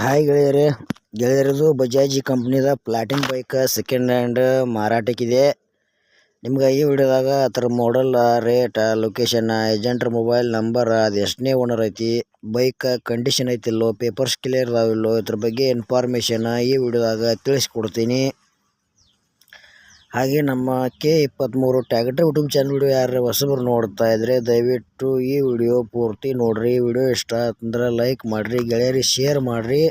Hi ಗೆಳೆಯರೇ, ಗೆಳೆಯರದು ಬಜಾಜ್ ಕಂಪ್ನಿದ ಪ್ಲಾಟಿನ್ ಬೈಕ್ ಸೆಕೆಂಡ್ ಹ್ಯಾಂಡ್ ಮಾರಾಟಕ್ಕಿದೆ. ನಿಮ್ಗೆ ಈ ವಿಡಿಯೋದಾಗ ಅದರ ಮಾಡಲ್, ರೇಟ್, ಲೊಕೇಶನ್, ಏಜೆಂಟ್ರ ಮೊಬೈಲ್ ನಂಬರ್, ಅದು ಎಷ್ಟನೇ ಓನರ್ ಐತಿ, ಬೈಕ್ ಕಂಡೀಷನ್ ಐತಿಲ್ಲೋ, ಪೇಪರ್ಸ್ ಕ್ಲಿಯರ್ ಅದಾವಿಲ್ಲೋ, ಇದ್ರ ಬಗ್ಗೆ ಇನ್ಫಾರ್ಮೇಷನ್ ಈ ವಿಡಿಯೋದಾಗ ತಿಳಿಸ್ಕೊಡ್ತೀನಿ. ಹಾಗೆ ನಮ್ಮ K23 tractor YouTube channel video ಯಾರು ಹೊಸಬರು ನೋಡ್ತಾ ಇದ್ರೆ ದಯವಿಟ್ಟು ಈ ವಿಡಿಯೋ ಪೂರ್ತಿ ನೋಡ್ರಿ. ವಿಡಿಯೋ ಇಷ್ಟ ಅಂದ್ರೆ ಲೈಕ್ ಮಾಡಿರಿ, ಗೆಳೆಯರಿ ಶೇರ್ ಮಾಡಿರಿ.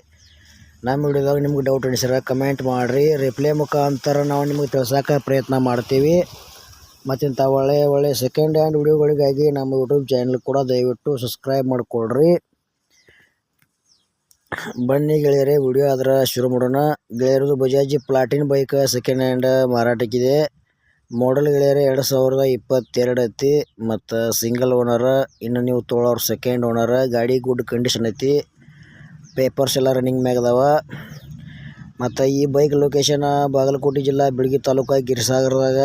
ನಮ್ಮ ವಿಡಿಯೋದಾಗ ನಿಮ್ಗೆ ಡೌಟ್ ಅನಿಸಿರ ಕಮೆಂಟ್ ಮಾಡಿರಿ, ರಿಪ್ಲೈ ಮುಖಾಂತರ ನಾವು ನಿಮಗೆ ತಿಳ್ಸೋಕೆ ಪ್ರಯತ್ನ ಮಾಡ್ತೀವಿ. ಮತ್ತಿಂಥ ಒಳ್ಳೆ ಸೆಕೆಂಡ್ ಹ್ಯಾಂಡ್ ವಿಡಿಯೋಗಳಿಗಾಗಿ ನಮ್ಮ ಯೂಟ್ಯೂಬ್ ಚಾನಲ್ ಕೂಡ ದಯವಿಟ್ಟು ಸಬ್ಸ್ಕ್ರೈಬ್ ಮಾಡಿಕೊಡ್ರಿ. ಬನ್ನಿ ಗೆಳೆಯರೇ, ವಿಡಿಯೋ ಅದರ ಶುರು ಮಾಡೋಣ. ಗೆಳೆಯರದು Bajaj Platina bike second hand ಮಾರಾಟಕ್ಕಿದೆ. ಮಾಡಲ್ ಗೆಳೆಯರೇ 2022 ಐತಿ ಮತ್ತು ಸಿಂಗಲ್ ಓನರ್. ಇನ್ನು ನೀವು ತೊಗೊಳೋರು ಸೆಕೆಂಡ್ ಓನರ್. ಗಾಡಿ ಗುಡ್ ಕಂಡೀಷನ್ ಐತಿ, ಪೇಪರ್ಸ್ ಎಲ್ಲ ರನ್ನಿಂಗ್ ಮ್ಯಾಗ ಅದಾವ. ಮತ್ತು ಈ ಬೈಕ್ ಲೊಕೇಶನ್ ಬಾಗಲಕೋಟೆ ಜಿಲ್ಲಾ ಬಿಳಗಿ ತಾಲೂಕು ಗಿರಿಸಾಗರದಾಗ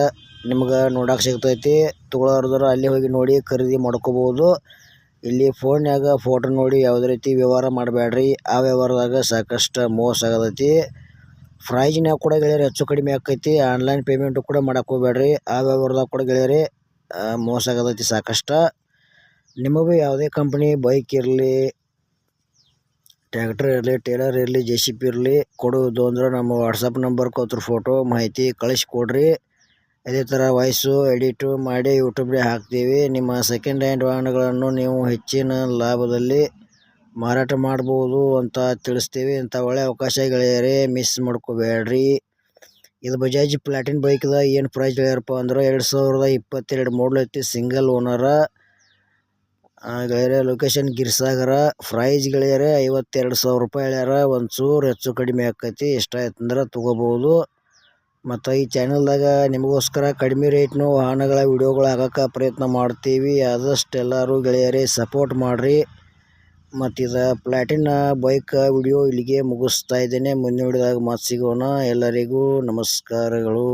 ನಿಮ್ಗೆ ನೋಡೋಕೆ ಸಿಗ್ತೈತಿ. ತೊಗೊಳೋರ್ದಾರ ಅಲ್ಲಿ ಹೋಗಿ ನೋಡಿ ಖರೀದಿ ಮಾಡ್ಕೋಬೋದು. ಇಲ್ಲಿ ಫೋನ್ಯಾಗ ಫೋಟೋ ನೋಡಿ ಯಾವುದೇ ರೀತಿ ವ್ಯವಹಾರ ಮಾಡಬೇಡ್ರಿ. ಆ ವ್ಯವಹಾರದಾಗ ಸಾಕಷ್ಟು ಮೋಸ ಆಗತೈತಿ. ಪ್ರೈಜ್ನಾಗ ಕೂಡ ಗೆಳೆಯರಿ ಹೆಚ್ಚು ಕಡಿಮೆ ಆಕೈತಿ. ಆನ್ಲೈನ್ ಪೇಮೆಂಟು ಕೂಡ ಮಾಡಕ್ಕೆ ಹೋಗ್ಬೇಡ್ರಿ. ಆ ವ್ಯವಹಾರದಾಗ ಕೂಡ ಗೆಳೆಯರಿ ಮೋಸ ಆಗತೈತಿ ಸಾಕಷ್ಟು. ನಿಮಗೂ ಯಾವುದೇ ಕಂಪ್ನಿ ಬೈಕ್ ಇರಲಿ, ಟ್ರ್ಯಾಕ್ಟರ್ ಇರಲಿ, ಟೇಲರ್ ಇರಲಿ, JCB ಇರಲಿ ಕೊಡೋದು ಅಂದ್ರೆ ನಮ್ಮ ವಾಟ್ಸಪ್ ನಂಬರ್ಗೆ ಅದ್ರ ಫೋಟೋ ಮಾಹಿತಿ ಕಳಿಸ್ಕೊಡ್ರಿ. ಇದೇ ಥರ ವಾಯ್ಸು ಎಡಿಟು ಮಾಡಿ ಯೂಟ್ಯೂಬ್ಗೆ ಹಾಕ್ತೀವಿ. ನಿಮ್ಮ ಸೆಕೆಂಡ್ ಹ್ಯಾಂಡ್ ವಾಹನಗಳನ್ನು ನೀವು ಹೆಚ್ಚಿನ ಲಾಭದಲ್ಲಿ ಮಾರಾಟ ಮಾಡ್ಬೋದು ಅಂತ ತಿಳಿಸ್ತೀವಿ. ಇಂಥ ಒಳ್ಳೆ ಅವಕಾಶ ಗೆಳೆಯರೇ ಮಿಸ್ ಮಾಡ್ಕೋಬೇಡ್ರಿ. ಇದು ಬಜಾಜ್ ಪ್ಲಾಟಿನ್ ಬೈಕ್ದ ಏನು ಪ್ರೈಸ್ ಗೆಳೆಯರಪ್ಪ ಅಂದ್ರೆ 2022 ಮಾಡಲ್ ಐತಿ, ಸಿಂಗಲ್ ಓನರ ಗೆಳೆಯರೇ. ಲೊಕೇಶನ್ ಗಿರಿಸಾಗರ. ಪ್ರೈಸ್ ಗೆಳೆಯರೇ 52,000 ರೂಪಾಯಿ ಹೇಳ್ಯಾರ. ಒಂಚೂರು ಹೆಚ್ಚು ಕಡಿಮೆ ಆಕೈತಿ. ಇಷ್ಟ ಆಯ್ತು ಅಂದ್ರೆ ತೊಗೋಬೋದು. ಮತ್ತು ಈ ಚಾನಲ್ದಾಗ ನಿಮಗೋಸ್ಕರ ಕಡಿಮೆ ರೇಟ್ನು ವಾಹನಗಳ ವಿಡಿಯೋಗಳು ಹಾಕೋಕ್ಕೆ ಪ್ರಯತ್ನ ಮಾಡ್ತೀವಿ. ಆದಷ್ಟು ಎಲ್ಲರೂ ಗೆಳೆಯರೇ ಸಪೋರ್ಟ್ ಮಾಡಿರಿ. ಮತ್ತು ಇದು ಪ್ಲಾಟಿನ್ ಬೈಕ್ ವಿಡಿಯೋ ಇಲ್ಲಿಗೆ ಮುಗಿಸ್ತಾ ಇದ್ದೇನೆ. ಮುಂದಿನ ವಿಡಿಯೋದಾಗ ಮತ್ತೆ ಸಿಗೋಣ. ಎಲ್ಲರಿಗೂ ನಮಸ್ಕಾರಗಳು.